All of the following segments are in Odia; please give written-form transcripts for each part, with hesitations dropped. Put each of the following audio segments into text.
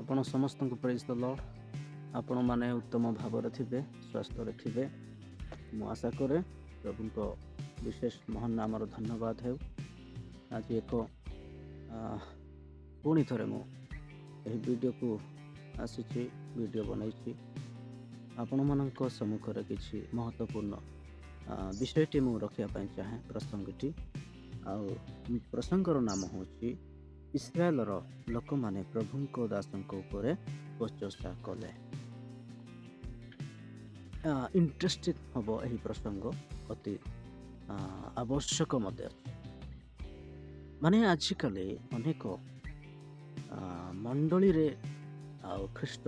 ଆପଣ ସମସ୍ତଙ୍କୁ ପ୍ରେଜ୍ ଦ ଲର୍ଡ। ଆପଣମାନେ ଉତ୍ତମ ଭାବରେ ଥିବେ, ସ୍ୱାସ୍ଥ୍ୟରେ ଥିବେ। ମୁଁ ଆଶା କରେ ପ୍ରଭୁଙ୍କ ବିଶେଷ ମହାନ ନାମର ଧନ୍ୟବାଦ ହେଉ। ଆଜି ପୁଣି ଥରେ ମୁଁ ଏହି ଭିଡ଼ିଓକୁ ଆସିଛି, ଭିଡ଼ିଓ ବନେଇଛି। ଆପଣମାନଙ୍କ ସମ୍ମୁଖରେ କିଛି ମହତ୍ତ୍ୱପୂର୍ଣ୍ଣ ବିଷୟଟି ମୁଁ ରଖିବା ପାଇଁ ଚାହେଁ। ପ୍ରସଙ୍ଗଟି ଆଉ ପ୍ରସଙ୍ଗର ନାମ ହେଉଛି ଇସ୍ରାଏଲର ଲୋକମାନେ ପ୍ରଭୁଙ୍କ ଦାସଙ୍କ ଉପରେ ବଚସା କଲେ। ଇଣ୍ଟରେଷ୍ଟିଂ ହେବ ଏହି ପ୍ରସଙ୍ଗ, ଅତି ଆବଶ୍ୟକ ମଧ୍ୟ ଅଛି। ମାନେ ଆଜିକାଲି ଅନେକ ମଣ୍ଡଳୀରେ ଆଉ ଖ୍ରୀଷ୍ଟ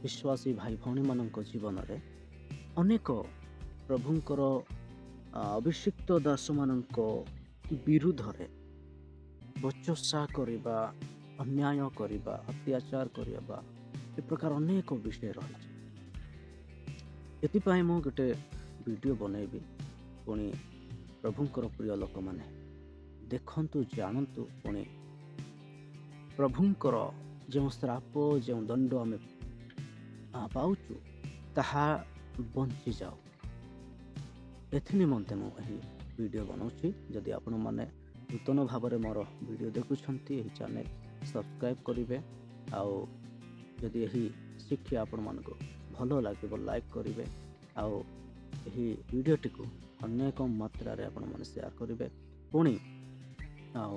ବିଶ୍ୱାସୀ ଭାଇ ଭଉଣୀମାନଙ୍କ ଜୀବନରେ ଅନେକ ପ୍ରଭୁଙ୍କର ଅଭିଷିକ୍ତ ଦାସମାନଙ୍କ ବିରୁଦ୍ଧରେ ବଚସା କରିବା, ଅନ୍ୟାୟ କରିବା, ଅତ୍ୟାଚାର କରିବା, ଏ ପ୍ରକାର ଅନେକ ବିଷୟ ରହିଛି। ଏଥିପାଇଁ ମୁଁ ଗୋଟେ ଭିଡ଼ିଓ ବନେଇବି। ପୁଣି ପ୍ରଭୁଙ୍କର ପ୍ରିୟ ଲୋକମାନେ ଦେଖନ୍ତୁ, ଜାଣନ୍ତୁ, ପୁଣି ପ୍ରଭୁଙ୍କର ଯେଉଁ ଶ୍ରାପ, ଯେଉଁ ଦଣ୍ଡ ଆମେ ପାଉଛୁ ତାହା ବଞ୍ଚିଯାଉ। ଏଥି ନିମନ୍ତେ ମୁଁ ଏହି ଭିଡ଼ିଓ ବନାଉଛି। ଯଦି ଆପଣମାନେ ନୂତନ ଭାବରେ ମୋର ଭିଡ଼ିଓ ଦେଖୁଛନ୍ତି, ଏହି ଚ୍ୟାନେଲ ସବସ୍କ୍ରାଇବ୍ କରିବେ। ଆଉ ଯଦି ଏହି ଶିକ୍ଷା ଆପଣମାନଙ୍କୁ ଭଲ ଲାଗିବ, ଲାଇକ୍ କରିବେ। ଆଉ ଏହି ଭିଡ଼ିଓଟିକୁ ଅନେକ ମାତ୍ରାରେ ଆପଣମାନେ ସେୟାର କରିବେ। ପୁଣି ଆଉ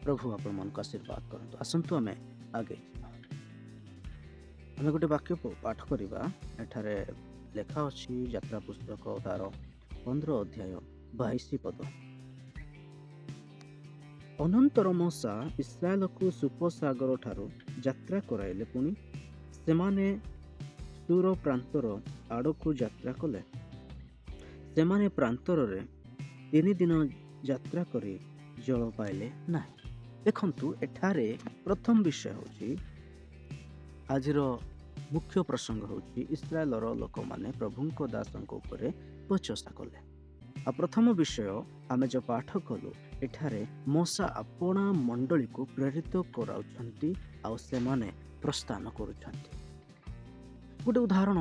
ପ୍ରଭୁ ଆପଣମାନଙ୍କୁ ଆଶୀର୍ବାଦ କରନ୍ତୁ। ଆସନ୍ତୁ ଆମେ ଆଗେଇ ଯିବା। ଆମେ ଗୋଟେ ବାକ୍ୟ ପାଠ କରିବା। ଏଠାରେ ଲେଖା ଅଛି ଯାତ୍ରା ପୁସ୍ତକ ତାର 15 ଅଧ୍ୟାୟ 22 ପଦ। ଅନନ୍ତର ମୋଶା ଇସ୍ରାଏଲକୁ ସୁପସାଗର ଠାରୁ ଯାତ୍ରା କରାଇଲେ। ପୁଣି ସେମାନେ ସୁର ପ୍ରାନ୍ତର ଆଡ଼କୁ ଯାତ୍ରା କଲେ। ସେମାନେ ପ୍ରାନ୍ତରରେ 3 ଦିନ ଯାତ୍ରା କରି ଜଳ ପାଇଲେ ନାହିଁ। ଦେଖନ୍ତୁ, ଏଠାରେ ପ୍ରଥମ ବିଷୟ ହେଉଛି, ଆଜିର ମୁଖ୍ୟ ପ୍ରସଙ୍ଗ ହେଉଛି ଇସ୍ରାଏଲର ଲୋକମାନେ ପ୍ରଭୁଙ୍କ ଦାସଙ୍କ ଉପରେ ବଚସା କଲେ। ଆଉ ପ୍ରଥମ ବିଷୟ ଆମେ ଯେଉଁ ପାଠ କଲୁ, ଏଠାରେ ମୋଶା ଆପଣା ମଣ୍ଡଳୀକୁ ପ୍ରେରିତ କରାଉଛନ୍ତି ଆଉ ସେମାନେ ପ୍ରସ୍ଥାନ କରୁଛନ୍ତି। ଗୋଟେ ଉଦାହରଣ,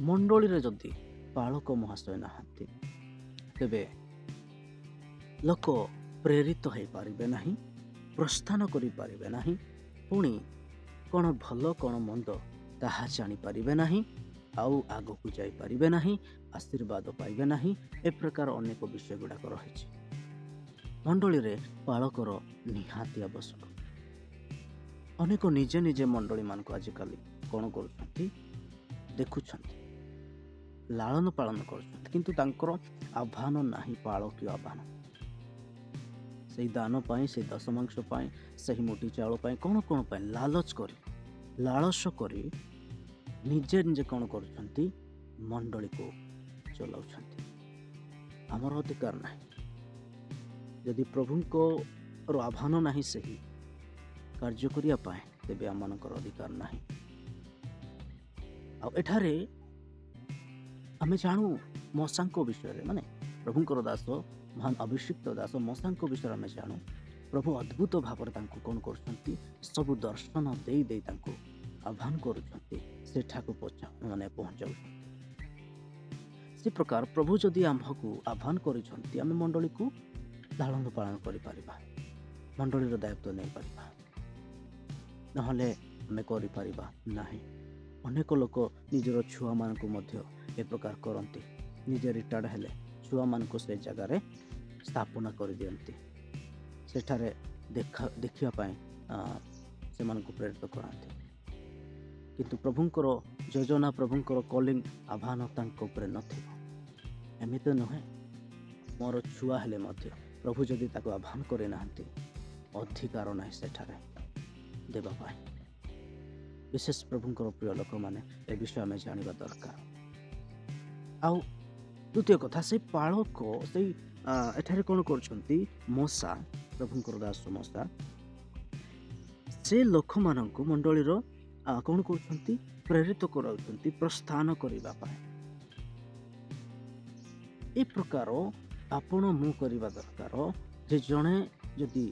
ମଣ୍ଡଳୀରେ ଯଦି ପାଳକ ମହାଶୟ ନାହାନ୍ତି, ତେବେ ଲୋକ ପ୍ରେରିତ ହୋଇପାରିବେ ନାହିଁ, ପ୍ରସ୍ଥାନ କରିପାରିବେ ନାହିଁ। ପୁଣି କ'ଣ ଭଲ କ'ଣ ମନ୍ଦ ତାହା ଜାଣିପାରିବେ ନାହିଁ, ଆଉ ଆଗକୁ ଯାଇପାରିବେ ନାହିଁ, ଆଶୀର୍ବାଦ ପାଇବେ ନାହିଁ। ଏ ପ୍ରକାର ଅନେକ ବିଷୟ ଗୁଡ଼ାକ ରହିଛି। ମଣ୍ଡଳୀରେ ପାଳକର ନିହାତି ଆବଶ୍ୟକ। ଅନେକ ନିଜେ ନିଜେ ମଣ୍ଡଳୀମାନଙ୍କୁ ଆଜିକାଲି କ'ଣ କରୁଛନ୍ତି, ଦେଖୁଛନ୍ତି, ଲାଳନ ପାଳନ କରୁଛନ୍ତି, କିନ୍ତୁ ତାଙ୍କର ଆହ୍ୱାନ ନାହିଁ, ପାଳକୀୟ ଆହ୍ୱାନ। ସେଇ ଦାନ ପାଇଁ, ସେଇ ଦଶମାଂଶ ପାଇଁ, ସେହି ମୋଟି ଚାଉଳ ପାଇଁ, କ'ଣ ପାଇଁ ଲାଳସ କରି ନିଜେ ନିଜେ କ'ଣ କରୁଛନ୍ତି, ମଣ୍ଡଳୀକୁ ଚଲାଉଛନ୍ତି। ଆମର ଅଧିକାର ନାହିଁ। ଯଦି ପ୍ରଭୁଙ୍କର ଆହ୍ୱାନ ନାହିଁ ସେହି କାର୍ଯ୍ୟ କରିବା ପାଇଁ, ତେବେ ଆମମାନଙ୍କର ଅଧିକାର ନାହିଁ। ଆଉ ଏଠାରେ ଆମେ ଜାଣୁ ମୋଶାଙ୍କ ବିଷୟରେ, ମାନେ ପ୍ରଭୁଙ୍କର ଦାସ, ମହାନ ଅଭିଷିକ୍ତ ଦାସ ମୋଶାଙ୍କ ବିଷୟରେ ଆମେ ଜାଣୁ। ପ୍ରଭୁ ଅଦ୍ଭୁତ ଭାବରେ ତାଙ୍କୁ କ'ଣ କରୁଛନ୍ତି, ସବୁ ଦର୍ଶନ ଦେଇ ଦେଇ ତାଙ୍କୁ ଆହ୍ୱାନ କରୁଛନ୍ତି, ସେଠାକୁ ପହଞ୍ଚାଉଛନ୍ତି। ସେ ପ୍ରକାର ପ୍ରଭୁ ଯଦି ଆମ୍ଭକୁ ଆହ୍ୱାନ କରିଛନ୍ତି, ଆମେ ମଣ୍ଡଳୀକୁ ଲାଳନ ପାଳନ କରିପାରିବା, ମଣ୍ଡଳୀର ଦାୟିତ୍ୱ ନେଇପାରିବା, ନହେଲେ ଆମେ କରିପାରିବା ନାହିଁ। ଅନେକ ଲୋକ ନିଜର ଛୁଆମାନଙ୍କୁ ମଧ୍ୟ ଏ ପ୍ରକାର କରନ୍ତି। ନିଜେ ରିଟାୟାର୍ଡ଼ ହେଲେ ଛୁଆମାନଙ୍କୁ ସେ ଜାଗାରେ ସ୍ଥାପନା କରିଦିଅନ୍ତି, ସେଠାରେ ଦେଖିବା ପାଇଁ ସେମାନଙ୍କୁ ପ୍ରେରିତ କରାନ୍ତି। କିନ୍ତୁ ପ୍ରଭୁଙ୍କର ଯୋଜନା, ପ୍ରଭୁଙ୍କର କଲିଂ, ଆହ୍ୱାନ ତାଙ୍କ ଉପରେ ନଥିବ। ଏମିତି ନୁହେଁ, ମୋର ଛୁଆ ହେଲେ ମଧ୍ୟ ପ୍ରଭୁ ଯଦି ତାକୁ ଆହ୍ୱାନ କରିନାହାନ୍ତି, ଅଧିକାର ନାହିଁ ସେଠାରେ ଦେବା ପାଇଁ। ବିଶେଷ ପ୍ରଭୁଙ୍କର ପ୍ରିୟ ଲୋକମାନେ ଏ ବିଷୟ ଆମେ ଜାଣିବା ଦରକାର। ଆଉ ଦ୍ୱିତୀୟ କଥା, ସେଇ ପାଳକ, ସେଇ ଏଠାରେ କ'ଣ କରୁଛନ୍ତି, ମୋଶା, ପ୍ରଭୁଙ୍କର ଦାସ ମୋଶା, ସେ ଲୋକମାନଙ୍କୁ ମଣ୍ଡଳୀର କ'ଣ କରୁଛନ୍ତି, ପ୍ରେରିତ କରାଉଛନ୍ତି ପ୍ରସ୍ଥାନ କରିବା ପାଇଁ। ଏ ପ୍ରକାର ଆପଣ ମୁଁ କରିବା ଦରକାର ଯେ ଜଣେ ଯଦି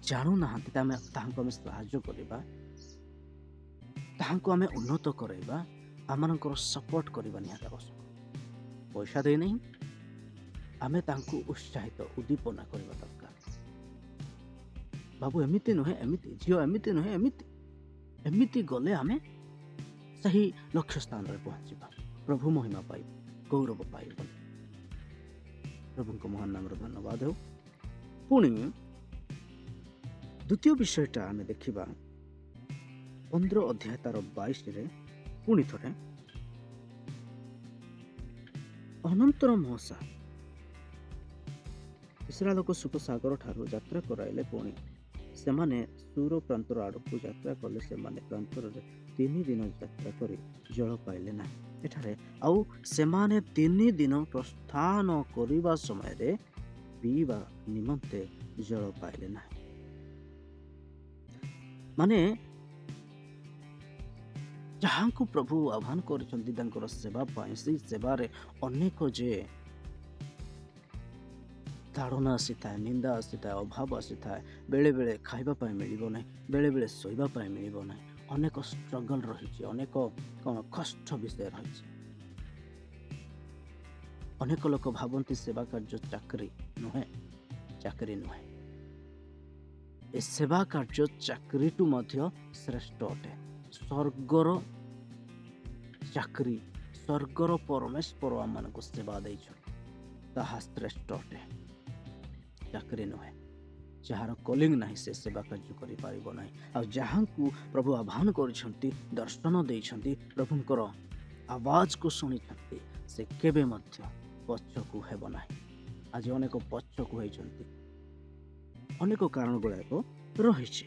ଜାଣୁନାହାନ୍ତି ତାହାଙ୍କୁ ଆମେ ସାହାଯ୍ୟ କରିବା। ତାହାଙ୍କୁ ଆମେ ଉନ୍ନତ କରାଇବା, ଆମମାନଙ୍କର ସପୋର୍ଟ କରିବା ନିହାତି ଆବଶ୍ୟକ। ପଇସା ଦେଇ ନାହିଁ, ଆମେ ତାଙ୍କୁ ଉତ୍ସାହିତ ଉଦ୍ଦୀପନା କରିବା ଦରକାର। ବାବୁ ଏମିତି ନୁହେଁ, ଏମିତି ଝିଅ ଏମିତି ନୁହେଁ, ଏମିତି ଗଲେ ଆମେ ସେହି ଲକ୍ଷ୍ୟ ସ୍ଥାନରେ ପହଞ୍ଚିବା, ପ୍ରଭୁ ମହିମା ପାଇବ, ଗୌରବ ପାଇବ। ପ୍ରଭୁଙ୍କ ମହାନ ନାମର ଧନ୍ୟବାଦ ହେଉ। ପୁଣି ଦ୍ୱିତୀୟ ବିଷୟଟା ଆମେ ଦେଖିବା 15 ଅଧ୍ୟାୟ ତାର 22ରେ ପୁଣି ଥରେ ଅନନ୍ତର ମୂଷା ଇସ୍ରାଏଲକୁ ସୁପସାଗର ଠାରୁ ଯାତ୍ରା କରାଇଲେ, ପୁଣି ସେମାନେ ସୁର ପ୍ରାନ୍ତର ଆଡ଼କୁ ଯାତ୍ରା କଲେ। ସେମାନେ ପ୍ରାନ୍ତରରେ 3 ଦିନ ଯାତ୍ରା କରି ଜଳ ପାଇଲେ ନାହିଁ। ଏଠାରେ ଆଉ ସେମାନେ 3 ଦିନ ପ୍ରସ୍ଥାନ କରିବା ସମୟରେ ପିଇବା ନିମନ୍ତେ ଜଳ ପାଇଲେ ନାହିଁ। ମାନେ ଯାହାଙ୍କୁ ପ୍ରଭୁ ଆହ୍ୱାନ କରିଛନ୍ତି ତାଙ୍କର ସେବା ପାଇଁ, ସେହି ସେବାରେ ଅନେକ ଯେ ତାଡ଼ନା ଆସିଥାଏ, ନିନ୍ଦା ଆସିଥାଏ, ଅଭାବ ଆସିଥାଏ। ବେଳେବେଳେ ଖାଇବା ପାଇଁ ମିଳିବ ନାହିଁ, ବେଳେବେଳେ ଶୋଇବା ପାଇଁ ମିଳିବ ନାହିଁ। ଅନେକ ଷ୍ଟ୍ରଗଲ୍ ରହିଛି, ଅନେକ କଷ୍ଟ ବିଷୟ ରହିଛି। ଅନେକ ଲୋକ ଭାବନ୍ତି ସେବା କାର୍ଯ୍ୟ ଚାକିରି ନୁହେଁ। ଏ ସେବା କାର୍ଯ୍ୟ ଚାକିରିଠୁ ମଧ୍ୟ ଶ୍ରେଷ୍ଠ ଅଟେ। ସ୍ୱର୍ଗର ଚାକିରି, ସ୍ୱର୍ଗର ପରମେଶ୍ୱର ଆମମାନଙ୍କୁ ସେବା ଦେଇଛନ୍ତି, ତାହା ଶ୍ରେଷ୍ଠ ଅଟେ, ଚାକିରି ନୁହେଁ। ଯାହାର କଲିଂ ନାହିଁ ସେ ସେବା କାର୍ଯ୍ୟ କରିପାରିବ ନାହିଁ। ଆଉ ଯାହାଙ୍କୁ ପ୍ରଭୁ ଆହ୍ୱାନ କରିଛନ୍ତି, ଦର୍ଶନ ଦେଇଛନ୍ତି, ପ୍ରଭୁଙ୍କର ଆବାଜକୁ ଶୁଣିଛନ୍ତି, ସେ କେବେ ମଧ୍ୟ ପଛକୁ ହେବ ନାହିଁ। ଆଜି ଅନେକ ପଛକୁ ହୋଇଛନ୍ତି, ଅନେକ କାରଣ ଗୁଡ଼ାକ ରହିଛି।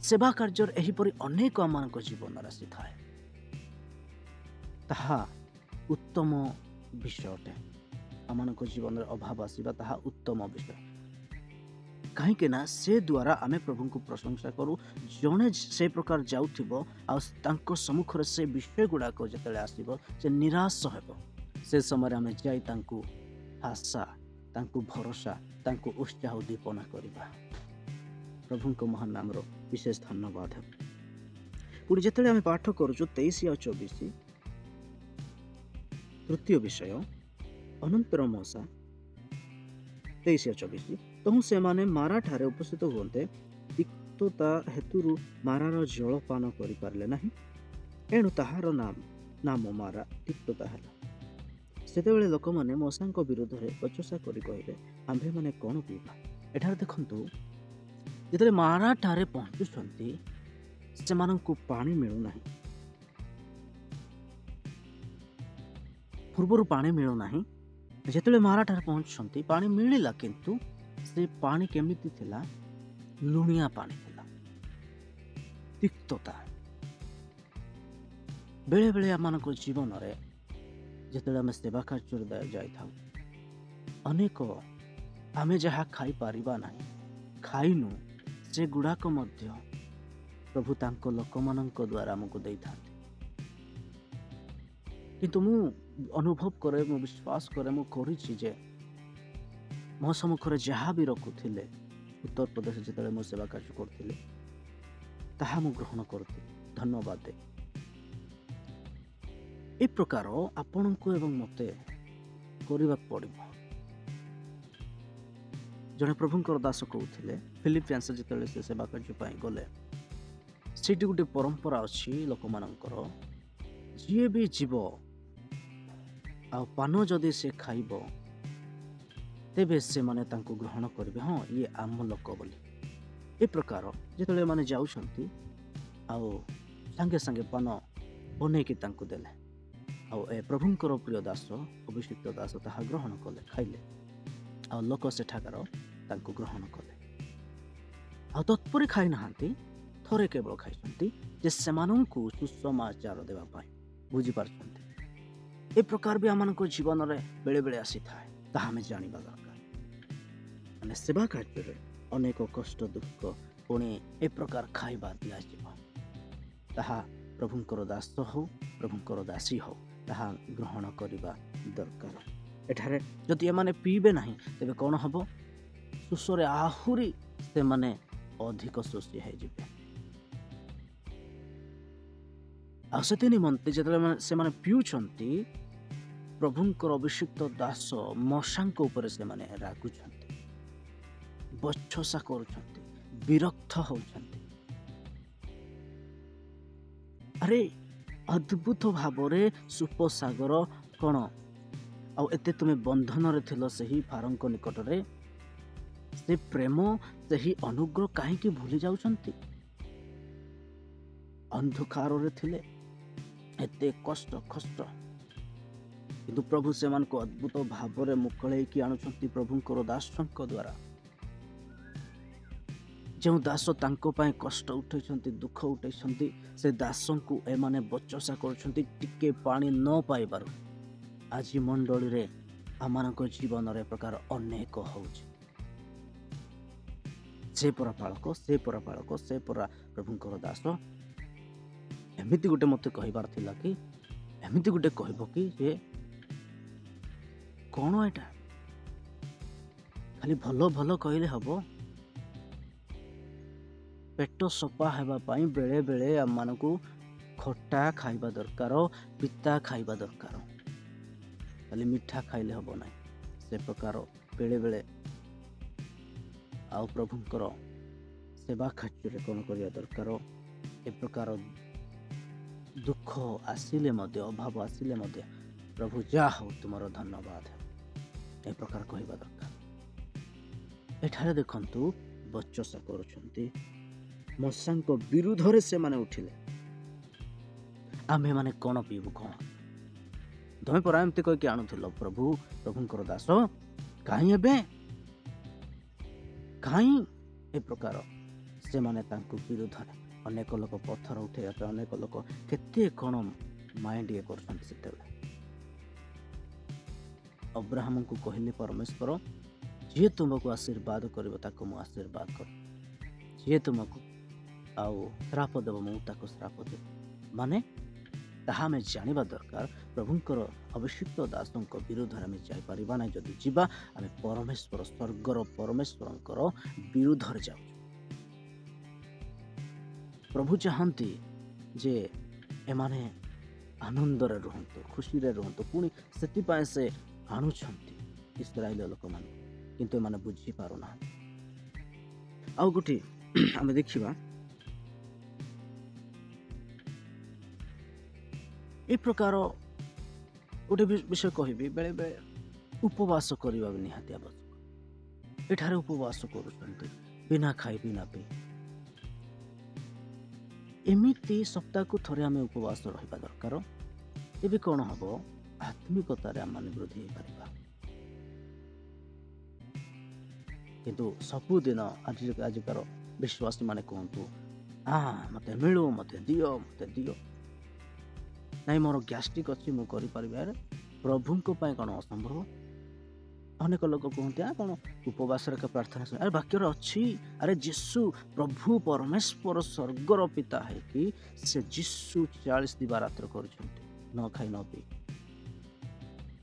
ସେବା କାର୍ଯ୍ୟରେ ଏହିପରି ଅନେକ ଆମମାନଙ୍କ ଜୀବନରେ ଆସିଥାଏ, ତାହା ଉତ୍ତମ ବିଷୟ ଅଟେ। ଆମମାନଙ୍କ ଜୀବନରେ ଅଭାବ ଆସିବା ତାହା ଉତ୍ତମ ବିଷୟ, କାହିଁକି ନା ସେ ଦ୍ୱାରା ଆମେ ପ୍ରଭୁଙ୍କୁ ପ୍ରଶଂସା କରୁ। ଜଣେ ସେ ପ୍ରକାର ଯାଉଥିବ ଆଉ ତାଙ୍କ ସମ୍ମୁଖରେ ସେ ବିଷୟ ଗୁଡ଼ାକ ଯେତେବେଳେ ଆସିବ, ସେ ନିରାଶ ହେବ। ସେ ସମୟରେ ଆମେ ଯାଇ ତାଙ୍କୁ ଆଶା, ତାଙ୍କୁ ଭରସା, ତାଙ୍କୁ ଉତ୍ସାହ ଉଦ୍ଦୀପନା କରିବା। ପ୍ରଭୁଙ୍କ ମହାନ ନାମର ବିଶେଷ ଧନ୍ୟବାଦ ହେବ। ପୁଣି ଯେତେବେଳେ ଆମେ ପାଠ କରୁଛୁ 23 ଆଉ 24, ତୃତୀୟ ବିଷୟ ଅନନ୍ତର ମୂଷା 23 ଆଉ 24, ତେଣୁ ସେମାନେ ମାରାଠାରେ ଉପସ୍ଥିତ ହୁଅନ୍ତେ, ତିକ୍ତତା ହେତୁରୁ ମାରାର ଜଳପାନ କରିପାରିଲେ ନାହିଁ। ଏଣୁ ତାହାର ନାମ ମାରା ତିକ୍ତତା ହେଲା। ସେତେବେଳେ ଲୋକମାନେ ମୂଷାଙ୍କ ବିରୁଦ୍ଧରେ ବଚସା କରି କହିଲେ, ଆମ୍ଭେମାନେ କ'ଣ ପିଇବା? ଏଠାରେ ଦେଖନ୍ତୁ, ଯେତେବେଳେ ମାରାଠାରେ ପହଞ୍ଚୁଛନ୍ତି ସେମାନଙ୍କୁ ପାଣି ମିଳୁନାହିଁ। ପୂର୍ବରୁ ପାଣି ମିଳୁନାହିଁ, ଯେତେବେଳେ ମାରାଠାରେ ପହଞ୍ଚୁଛନ୍ତି ପାଣି ମିଳିଲା, କିନ୍ତୁ ସେ ପାଣି କେମିତି ଥିଲା? ଲୁଣିଆ ପାଣି ଥିଲା, ତିକ୍ତତା। ବେଳେବେଳେ ଆମମାନଙ୍କ ଜୀବନରେ ଯେତେବେଳେ ଆମେ ସେବା କାର୍ଯ୍ୟରେ ଯାଇଥାଉ, ଅନେକ ଆମେ ଯାହା ଖାଇପାରିବା ନାହିଁ, ଖାଇନୁ, ସେଗୁଡ଼ାକ ମଧ୍ୟ ପ୍ରଭୁ ତାଙ୍କ ଲୋକମାନଙ୍କ ଦ୍ୱାରା ଆମକୁ ଦେଇଥାନ୍ତି। କିନ୍ତୁ ମୁଁ ଅନୁଭବ କରେ, ମୁଁ ବିଶ୍ୱାସ କରେ, ମୁଁ କରିଛି ଯେ ମୋ ସମ୍ମୁଖରେ ଯାହା ବି ରଖୁଥିଲେ, ଉତ୍ତର ପ୍ରଦେଶ ଯେତେବେଳେ ମୁଁ ସେବା କାର୍ଯ୍ୟ କରୁଥିଲି, ତାହା ମୁଁ ଗ୍ରହଣ କରୁଥିଲି, ଧନ୍ୟବାଦ ଦେ। ଏ ପ୍ରକାର ଆପଣଙ୍କୁ ଏବଂ ମୋତେ କରିବାକୁ ପଡ଼ିବ। ଜଣେ ପ୍ରଭୁଙ୍କର ଦାସ କହୁଥିଲେ, ଫିଲିପିନ୍ସ ଯେତେବେଳେ ସେ ସେବା କାର୍ଯ୍ୟ ପାଇଁ ଗଲେ, ସେଇଠି ଗୋଟେ ପରମ୍ପରା ଅଛି ଲୋକମାନଙ୍କର, ଯିଏ ବି ଯିବ ଆଉ ପାନ ଯଦି ସେ ଖାଇବ, ତେବେ ସେମାନେ ତାଙ୍କୁ ଗ୍ରହଣ କରିବେ, ହଁ ଇଏ ଆମ ଲୋକ ବୋଲି। ଏ ପ୍ରକାର ଯେତେବେଳେ ମାନେ ଯାଉଛନ୍ତି ଆଉ ସାଙ୍ଗେ ସାଙ୍ଗେ ପାନ ବନେଇକି ତାଙ୍କୁ ଦେଲେ, ଆଉ ଏ ପ୍ରଭୁଙ୍କର ପ୍ରିୟ ଦାସ, ଅଭିଷିକ୍ତ ଦାସ ତାହା ଗ୍ରହଣ କଲେ, ଖାଇଲେ, ଆଉ ଲୋକ ସେଠାକାର ତାଙ୍କୁ ଗ୍ରହଣ କଲେ। ଆଉ ତତ୍ପରେ ଖାଇନାହାନ୍ତି, ଥରେ କେବଳ ଖାଇଛନ୍ତି, ଯେ ସେମାନଙ୍କୁ ସୁସମାଚାର ଦେବା ପାଇଁ। ବୁଝିପାରୁଛନ୍ତି? ଏ ପ୍ରକାର ବି ଆମମାନଙ୍କ ଜୀବନରେ ବେଳେବେଳେ ଆସିଥାଏ, ତାହା ଆମେ ଜାଣିବା ଦରକାର। ମାନେ ସେବା କାର୍ଯ୍ୟରେ ଅନେକ କଷ୍ଟ ଦୁଃଖ, ପୁଣି ଏ ପ୍ରକାର ଖାଇବା ଦିଆଯିବ, ତାହା ପ୍ରଭୁଙ୍କର ଦାସ ହଉ, ପ୍ରଭୁଙ୍କର ଦାସୀ ହଉ, ତାହା ଗ୍ରହଣ କରିବା ଦରକାର। ଏଠାରେ ଯଦି ଏମାନେ ପିଇବେ ନାହିଁ, ତେବେ କ'ଣ ହେବ? ଶୋଷରେ ଆହୁରି ସେମାନେ ଅଧିକ ଶୋଷୀ ହେଇଯିବେ। ଆଉ ସେଥି ନିମନ୍ତେ ଯେତେବେଳେ ସେମାନେ ପିଉଛନ୍ତି, ପ୍ରଭୁଙ୍କର ଅଭିଷିକ୍ତ ଦାସ ମଶାଙ୍କ ଉପରେ ସେମାନେ ରାଗୁଛନ୍ତି, ବଚସା କରୁଛନ୍ତି, ବିରକ୍ତ ହଉଛନ୍ତି। ଆରେ ଅଦ୍ଭୁତ ଭାବରେ ସୁପସାଗର କ'ଣ ଆଉ ଏତେ ତୁମେ ବନ୍ଧନରେ ଥିଲ ସେହି ଫାରୋଙ୍କ ନିକଟରେ, ସେ ପ୍ରେମ ସେହି ଅନୁଗ୍ରହ କାହିଁକି ଭୁଲି ଯାଉଛନ୍ତି? ଅନ୍ଧକାରରେ ଥିଲେ, ଏତେ କଷ୍ଟ କିନ୍ତୁ ପ୍ରଭୁ ସେମାନଙ୍କୁ ଅଦ୍ଭୁତ ଭାବରେ ମୁକୁଳେଇକି ଆଣୁଛନ୍ତି ପ୍ରଭୁଙ୍କର ଦାସଙ୍କ ଦ୍ୱାରା। ଯେଉଁ ଦାସ ତାଙ୍କ ପାଇଁ କଷ୍ଟ ଉଠେଇଛନ୍ତି, ଦୁଃଖ ଉଠେଇଛନ୍ତି, ସେ ଦାସଙ୍କୁ ଏମାନେ ବଚସା କରୁଛନ୍ତି ଟିକେ ପାଣି ନ ପାଇବାରୁ। ଆଜି ମଣ୍ଡଳୀରେ ଆମମାନଙ୍କ ଜୀବନରେ ପ୍ରକାର ଅନେକ ହେଉଛି। ସେ ପରା ପାଳକ, ସେ ପରା ପାଳକ, ସେ ପରା ପ୍ରଭୁଙ୍କର ଦାସ। ଏମିତି ଗୋଟେ ମୋତେ କହିବାର ଥିଲା କି, ଏମିତି ଗୋଟେ କହିବ କି ଯେ କ'ଣ ଏଇଟା ଖାଲି ଭଲ ଭଲ କହିଲେ ହବ? ପେଟ ସଫା ହେବା ପାଇଁ ବେଳେ ବେଳେ ଆମମାନଙ୍କୁ ଖଟା ଖାଇବା ଦରକାର, ପିତା ଖାଇବା ଦରକାର, ଖାଲି ମିଠା ଖାଇଲେ ହବ ନାହିଁ। ସେ ପ୍ରକାର ବେଳେବେଳେ ଆଉ ପ୍ରଭୁଙ୍କର ସେବା କାର୍ଯ୍ୟରେ କ'ଣ କରିବା ଦରକାର? ଏ ପ୍ରକାର ଦୁଃଖ ଆସିଲେ ମଧ୍ୟ, ଅଭାବ ଆସିଲେ ମଧ୍ୟ ପ୍ରଭୁ ଯାହା ହଉ ତୁମର ଧନ୍ୟବାଦ, ଏ ପ୍ରକାର କହିବା ଦରକାର। ଏଠାରେ ଦେଖନ୍ତୁ ବଚସା କରୁଛନ୍ତି, ମଶାଙ୍କ ବିରୁଦ୍ଧରେ ସେମାନେ ଉଠିଲେ। ଆମ୍ଭେମାନେ କ'ଣ ପିଇବୁ କ'ଣ? ତମେ ପରା ଏମିତି କହିକି ଆଣୁଥିଲ ପ୍ରଭୁଙ୍କର ଦାସ, କାହିଁ ଏବେ କାହିଁ? ଏ ପ୍ରକାର ସେମାନେ ତାଙ୍କୁ ବିରୁଦ୍ଧରେ ଅନେକ ଲୋକ ପଥର ଉଠେଇବା ପାଇଁ, ଅନେକ ଲୋକ କେତେ କ'ଣ ମାଇଣ୍ଡ ଇଏ କରୁଛନ୍ତି। ସେତେବେଳେ ଅବ୍ରାହମଙ୍କୁ କହିଲେ ପରମେଶ୍ୱର, ଯିଏ ତୁମକୁ ଆଶୀର୍ବାଦ କରିବ ତାକୁ ମୁଁ ଆଶୀର୍ବାଦ କରିବି, ଯିଏ ତୁମକୁ ଆଉ ଶ୍ରାପ ଦେବ ମୁଁ ତାକୁ ଶ୍ରାପ ଦେବି। ମାନେ ତାହା ଆମେ ଜାଣିବା ଦରକାର, ପ୍ରଭୁଙ୍କର ଅଭିଷିକ୍ତ ଦାସଙ୍କ ବିରୁଦ୍ଧରେ ଆମେ ଯାଇପାରିବା ନାହିଁ। ଯଦି ଯିବା ଆମେ ପରମେଶ୍ୱର, ସ୍ୱର୍ଗର ପରମେଶ୍ୱରଙ୍କର ବିରୁଦ୍ଧରେ ଯାଉଛୁ। ପ୍ରଭୁ ଚାହାନ୍ତି ଯେ ଏମାନେ ଆନନ୍ଦରେ ରୁହନ୍ତୁ, ଖୁସିରେ ରୁହନ୍ତୁ। ପୁଣି ସେଥିପାଇଁ ସେ ଆଣୁଛନ୍ତି ଇସ୍ରାଏଲ ଲୋକମାନଙ୍କୁ, କିନ୍ତୁ ଏମାନେ ବୁଝିପାରୁନାହାନ୍ତି। ଆଉ ଗୋଟିଏ ଆମେ ଦେଖିବା, ଏ ପ୍ରକାର ଗୋଟେ ବିଷୟ କହିବି, ବେଳେବେଳେ ଉପବାସ କରିବା ବି ନିହାତି ଆବଶ୍ୟକ। ଏଠାରେ ଉପବାସ କରୁଛନ୍ତି ବିନା ଖାଇ ବିନା ପିଇ। ଏମିତି ସପ୍ତାହକୁ ଥରେ ଆମେ ଉପବାସ ରହିବା ଦରକାର। ଏବେ କ'ଣ ହବ? ଆତ୍ମିକତାରେ ଆମମାନେ ବୃଦ୍ଧି ହେଇପାରିବା। କିନ୍ତୁ ସବୁଦିନ ଆଜିକାର ବିଶ୍ୱାସୀ ମାନେ କୁହନ୍ତୁ, ମତେ ମିଳୁ, ମତେ ଦିଅ ନାଇଁ, ମୋର ଗ୍ୟାଷ୍ଟ୍ରିକ୍ ଅଛି, ମୁଁ କରିପାରିବି। ଆରେ ପ୍ରଭୁଙ୍କ ପାଇଁ କ'ଣ ଅସମ୍ଭବ? ଅନେକ ଲୋକ କୁହନ୍ତି କ'ଣ ଉପବାସରେ ପ୍ରାର୍ଥନା, ଆରେ ବାକ୍ୟରେ ଅଛି, ଆରେ ଯୀଶୁ ପ୍ରଭୁ ପରମେଶ୍ୱର ସ୍ୱର୍ଗର ପିତା ହେଇକି ସେ ଯୀଶୁ 40 ଦିବାରାତ୍ର କରିଛନ୍ତି ନ ଖାଇ ନ ପିଇ।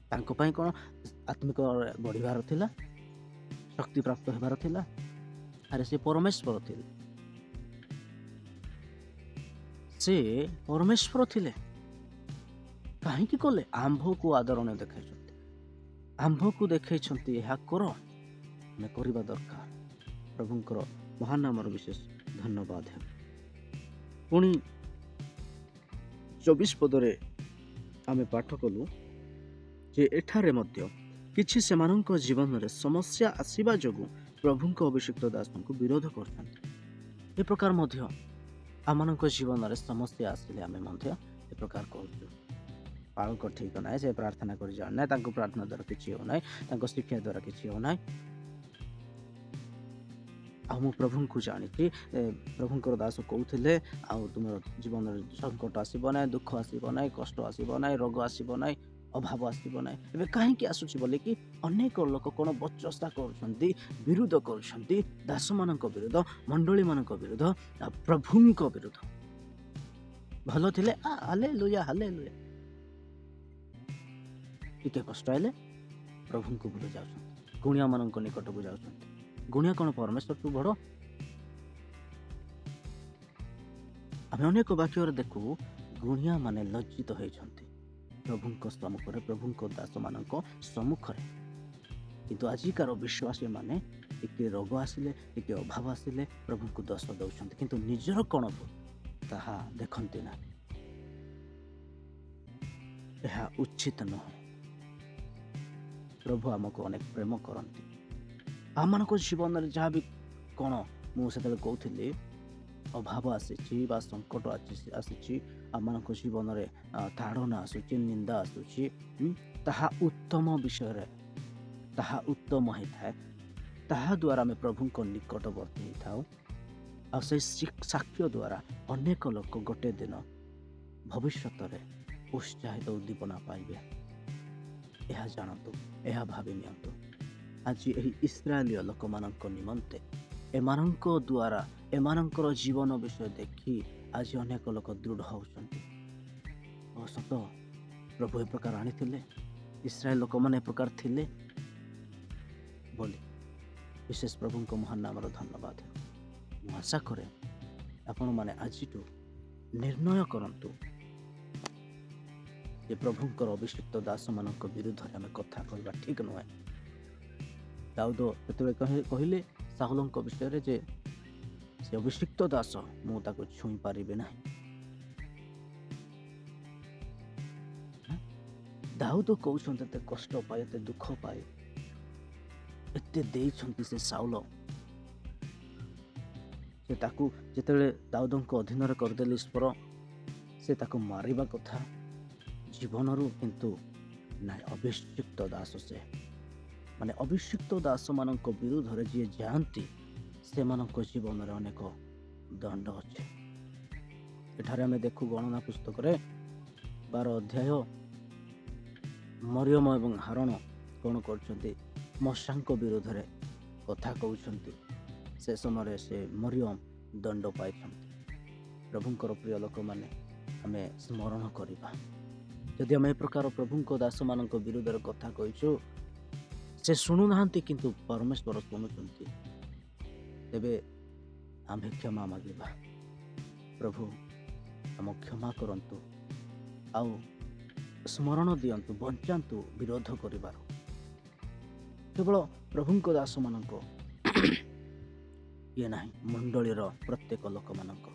ତାଙ୍କ ପାଇଁ କ'ଣ ଆତ୍ମିକ ବଢ଼ିବାର ଥିଲା, ଶକ୍ତି ପ୍ରାପ୍ତ ହେବାର ଥିଲା? ଆରେ ସେ ପରମେଶ୍ୱର ଥିଲେ, ସେ ପରମେଶ୍ୱର ଥିଲେ। କାହିଁକି କଲେ? ଆମ୍ଭକୁ ଆଦରଣୀୟ ଦେଖାଇଛନ୍ତି, ଆମ୍ଭକୁ ଦେଖାଇଛନ୍ତି ଏହା କର, ଆମେ କରିବା ଦରକାର। ପ୍ରଭୁଙ୍କର ମହାନ ନାମର ବିଶେଷ ଧନ୍ୟବାଦ ହେବ। ପୁଣି 24 ପଦରେ ଆମେ ପାଠ କଲୁ ଯେ ଏଠାରେ ମଧ୍ୟ କିଛି ସେମାନଙ୍କ ଜୀବନରେ ସମସ୍ୟା ଆସିବା ଯୋଗୁଁ ପ୍ରଭୁଙ୍କ ଅଭିଷିକ୍ତ ଦାସଙ୍କୁ ବିରୋଧ କରୁଛନ୍ତି। ଏ ପ୍ରକାର ମଧ୍ୟ ଆମମାନଙ୍କ ଜୀବନରେ ସମସ୍ୟା ଆସିଲେ ଆମେ ମଧ୍ୟ ଏ ପ୍ରକାର କରୁଛୁ। ପାଳକ ଠିକ ନାହିଁ, ସେ ପ୍ରାର୍ଥନା କରି ଜାଣୁନାହିଁ, ତାଙ୍କୁ ପ୍ରାର୍ଥନା ଦ୍ୱାରା କିଛି ହେଉନାହିଁ, ତାଙ୍କ ଶିକ୍ଷା ଦ୍ୱାରା କିଛି ହେଉନାହିଁ। ଆଉ ମୁଁ ପ୍ରଭୁଙ୍କୁ ଜାଣିଛି, ପ୍ରଭୁଙ୍କର ଦାସ କହୁଥିଲେ, ଆଉ ତୁମର ଜୀବନରେ ସଙ୍କଟ ଆସିବ ନାହିଁ, ଦୁଃଖ ଆସିବ ନାହିଁ, କଷ୍ଟ ଆସିବ ନାହିଁ, ରୋଗ ଆସିବ ନାହିଁ, ଅଭାବ ଆସିବ ନାହିଁ। ଏବେ କାହିଁକି ଆସୁଛି ବୋଲି କି ଅନେକ ଲୋକ କ'ଣ ବଚସା କରୁଛନ୍ତି, ବିରୋଧ କରୁଛନ୍ତି, ଦାସମାନଙ୍କ ବିରୁଦ୍ଧ, ମଣ୍ଡଳୀମାନଙ୍କ ବିରୁଦ୍ଧ, ପ୍ରଭୁଙ୍କ ବିରୁଦ୍ଧ। ଭଲ ଥିଲେ ହାଲେଲୁୟା ହାଲେଲୁୟା, ଟିକେ କଷ୍ଟ ହେଲେ ପ୍ରଭୁଙ୍କୁ ଭୁଲି ଯାଉଛନ୍ତି, ଗୁଣିଆମାନଙ୍କ ନିକଟକୁ ଯାଉଛନ୍ତି। ଗୁଣିଆ କ'ଣ ପରମେଶ୍ୱରଠୁ ବଡ଼? ଆମେ ଅନେକ ବାକ୍ୟରେ ଦେଖୁ ଗୁଣିଆ ମାନେ ଲଜ୍ଜିତ ହୋଇଛନ୍ତି ପ୍ରଭୁଙ୍କ ସମ୍ମୁଖରେ, ପ୍ରଭୁଙ୍କ ଦାସମାନଙ୍କ ସମ୍ମୁଖରେ। କିନ୍ତୁ ଆଜିକାର ବିଶ୍ୱାସୀମାନେ ଟିକେ ରୋଗ ଆସିଲେ, ଟିକେ ଅଭାବ ଆସିଲେ ପ୍ରଭୁଙ୍କୁ ଦୋଷ ଦେଉଛନ୍ତି, କିନ୍ତୁ ନିଜର କ'ଣ ଭୁଲ ତାହା ଦେଖନ୍ତି ନା। ଏହା ଉଚିତ ନୁହେଁ। ପ୍ରଭୁ ଆମକୁ ଅନେକ ପ୍ରେମ କରନ୍ତି। ଆମମାନଙ୍କ ଜୀବନରେ ଯାହା ବି କ'ଣ ମୁଁ ସେତେବେଳେ କହୁଥିଲି ଅଭାବ ଆସିଛି ବା ସଙ୍କଟ ଆସିଛି, ଆମମାନଙ୍କ ଜୀବନରେ ତାଡ଼ନା ଆସୁଛି, ନିନ୍ଦା ଆସୁଛି, ତାହା ଉତ୍ତମ ବିଷୟରେ, ତାହା ଉତ୍ତମ ହେଇଥାଏ। ତାହା ଦ୍ୱାରା ଆମେ ପ୍ରଭୁଙ୍କ ନିକଟବର୍ତ୍ତୀ ହେଇଥାଉ। ଆଉ ସେଇ ସାକ୍ଷ୍ୟ ଦ୍ୱାରା ଅନେକ ଲୋକ ଗୋଟେ ଦିନ ଭବିଷ୍ୟତରେ ଉତ୍ସାହିତ ଉଦ୍ଦୀପନା ପାଇବେ। ଏହା ଜାଣନ୍ତୁ, ଏହା ଭାବି ନିଅନ୍ତୁ। ଆଜି ଏହି ଇସ୍ରାଏଲୀୟ ଲୋକମାନଙ୍କ ନିମନ୍ତେ ଏମାନଙ୍କ ଦ୍ୱାରା ଏମାନଙ୍କର ଜୀବନ ବିଷୟ ଦେଖି ଆଜି ଅନେକ ଲୋକ ଦୃଢ଼ ହେଉଛନ୍ତି। ଓ ସତ, ପ୍ରଭୁ ଏ ପ୍ରକାର ଆଣିଥିଲେ, ଇସ୍ରାଏଲ ଲୋକମାନେ ଏ ପ୍ରକାର ଥିଲେ ବୋଲି। ବିଶେଷ ପ୍ରଭୁଙ୍କ ମହାନ ନାମର ଧନ୍ୟବାଦ। ମୁଁ ଆଶା କରେ ଆପଣମାନେ ଆଜିଠୁ ନିର୍ଣ୍ଣୟ କରନ୍ତୁ ଯେ ପ୍ରଭୁଙ୍କର ଅଭିଷିକ୍ତ ଦାସମାନଙ୍କ ବିରୁଦ୍ଧରେ ଆମେ କଥା କହିବା ଠିକ୍ ନୁହେଁ। ଦାଉଦ ଯେତେବେଳେ କହିଲେ ସାଉଲଙ୍କ ବିଷୟରେ ଯେ ସେ ଅଭିଷିକ୍ତ ଦାସ, ମୁଁ ତାକୁ ଛୁଇଁ ପାରିବି ନାହିଁ। ଦାଉଦ କହୁଛନ୍ତି ଏତେ କଷ୍ଟ ପାଏ, ଏତେ ଦୁଃଖ ପାଏ, ଏତେ ଦେଇଛନ୍ତି ସେ ସାଉଲ, ସେ ତାକୁ ଯେତେବେଳେ ଦାଉଦଙ୍କ ଅଧୀନରେ କରିଦେଲେ ଈଶ୍ୱର, ସେ ତାକୁ ମାରିବା କଥା ଜୀବନରୁ, କିନ୍ତୁ ନାଇଁ, ଅଭିଷିକ୍ତ ଦାସ ସେ, ମାନେ ଅଭିଷିକ୍ତ ଦାସମାନଙ୍କ ବିରୁଦ୍ଧରେ ଯିଏ ଯାଆନ୍ତି ସେମାନଙ୍କ ଜୀବନରେ ଅନେକ ଦଣ୍ଡ ଅଛି। ଏଠାରେ ଆମେ ଦେଖୁ ଗଣନା ପୁସ୍ତକରେ 12 ଅଧ୍ୟାୟ ମରିୟମ ଏବଂ ହାରଣ କ'ଣ କରୁଛନ୍ତି, ମଶାଙ୍କ ବିରୁଦ୍ଧରେ କଥା କହୁଛନ୍ତି। ସେ ସମୟରେ ସେ ମରିୟମ ଦଣ୍ଡ ପାଇଛନ୍ତି। ପ୍ରଭୁଙ୍କର ପ୍ରିୟ ଲୋକମାନେ, ଆମେ ସ୍ମରଣ କରିବା, ଯଦି ଆମେ ଏ ପ୍ରକାର ପ୍ରଭୁଙ୍କ ଦାସମାନଙ୍କ ବିରୁଦ୍ଧରେ କଥା କହିଛୁ, ସେ ଶୁଣୁନାହାନ୍ତି କିନ୍ତୁ ପରମେଶ୍ୱର ଶୁଣୁଛନ୍ତି, ତେବେ ଆମେ କ୍ଷମା ମାଗିବା। ପ୍ରଭୁ ଆମ କ୍ଷମା କରନ୍ତୁ, ଆଉ ସ୍ମରଣ ଦିଅନ୍ତୁ, ବଞ୍ଚାନ୍ତୁ ବିରୋଧ କରିବାରୁ। କେବଳ ପ୍ରଭୁଙ୍କ ଦାସମାନଙ୍କ ଇଏ ନାହିଁ, ମଣ୍ଡଳୀର ପ୍ରତ୍ୟେକ ଲୋକମାନଙ୍କ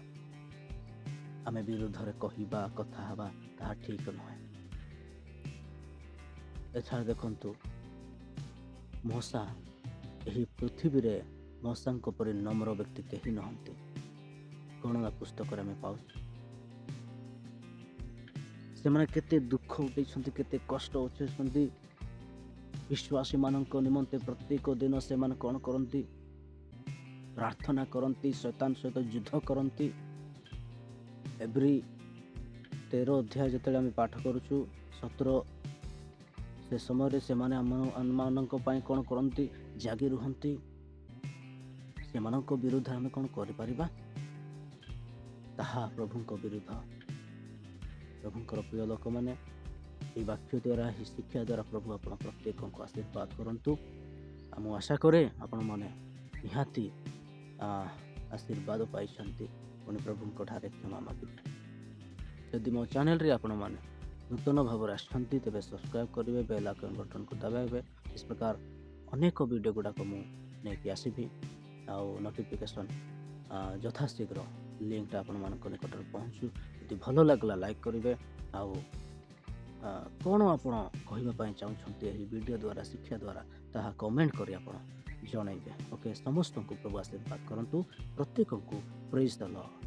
ଆମେ ବିରୁଦ୍ଧରେ କହିବା, କଥା ହେବା, ତାହା ଠିକ୍ ନୁହେଁ। ଏଠାରେ ଦେଖନ୍ତୁ, ମୂଷା, ଏହି ପୃଥିବୀରେ ମୂଷାଙ୍କ ପରି ନମ୍ର ବ୍ୟକ୍ତି କେହି ନୁହନ୍ତି। ଗଣନା ପୁସ୍ତକରେ ଆମେ ପାଉଛୁ ସେମାନେ କେତେ ଦୁଃଖ ଉଠେଇଛନ୍ତି, କେତେ କଷ୍ଟ ଉଠେଇଛନ୍ତି। ବିଶ୍ୱାସୀମାନଙ୍କ ନିମନ୍ତେ ପ୍ରତ୍ୟେକ ଦିନ ସେମାନେ କ'ଣ କରନ୍ତି, ପ୍ରାର୍ଥନା କରନ୍ତି, ଶୈତାନ ସହିତ ଯୁଦ୍ଧ କରନ୍ତି। ଏଭ୍ରି 13 ଅଧ୍ୟାୟ ଯେତେବେଳେ ଆମେ ପାଠ କରୁଛୁ 17, ସେ ସମୟରେ ସେମାନେ ଆମମାନଙ୍କ ପାଇଁ କ'ଣ କରନ୍ତି, ଜାଗି ରୁହନ୍ତି। ସେମାନଙ୍କ ବିରୁଦ୍ଧରେ ଆମେ କ'ଣ କରିପାରିବା? ତାହା ପ୍ରଭୁଙ୍କ ବିରୁଦ୍ଧ। ପ୍ରଭୁଙ୍କର ପ୍ରିୟ ଲୋକମାନେ, ଏହି ବାକ୍ୟ ଦ୍ୱାରା, ଏହି ଶିକ୍ଷା ଦ୍ୱାରା ପ୍ରଭୁ ଆପଣ ପ୍ରତ୍ୟେକଙ୍କୁ ଆଶୀର୍ବାଦ କରନ୍ତୁ। ଆଉ ମୁଁ ଆଶା କରେ ଆପଣମାନେ ନିହାତି ଆଶୀର୍ବାଦ ପାଇଛନ୍ତି। ପୁଣି ପ୍ରଭୁଙ୍କ ଠାରେ କ୍ଷମା ମାଗିବେ। ଯଦି ମୋ ଚ୍ୟାନେଲରେ ଆପଣମାନେ ନୂତନ ଭାବରେ ଆସିଛନ୍ତି, ତେବେ ସବସ୍କ୍ରାଇବ୍ କରିବେ, ବେଲ୍ ଆଇକନ୍ ବଟନ୍କୁ ଦବାଇବେ। ଏ ପ୍ରକାର ଅନେକ ଭିଡ଼ିଓ ଗୁଡ଼ାକ ମୁଁ ନେଇକି ଆସିବି। ଆଉ ନୋଟିଫିକେସନ୍ ଯଥାଶୀଘ୍ର ଲିଙ୍କଟା ଆପଣମାନଙ୍କ ନିକଟରେ ପହଞ୍ଚୁ। ଯଦି ଭଲ ଲାଗିଲା ଲାଇକ୍ କରିବେ। ଆଉ କ'ଣ ଆପଣ କହିବା ପାଇଁ ଚାହୁଁଛନ୍ତି ଏହି ଭିଡ଼ିଓ ଦ୍ୱାରା, ଶିକ୍ଷା ଦ୍ୱାରା, ତାହା କମେଣ୍ଟ କରି ଆପଣ ଜଣାଇବେ। ଓକେ, ସମସ୍ତଙ୍କୁ ପ୍ରଭୁ ଆଶୀର୍ବାଦ କରନ୍ତୁ। ପ୍ରତ୍ୟେକଙ୍କୁ ପ୍ରେଜ୍ ଦ ଲର୍ଡ।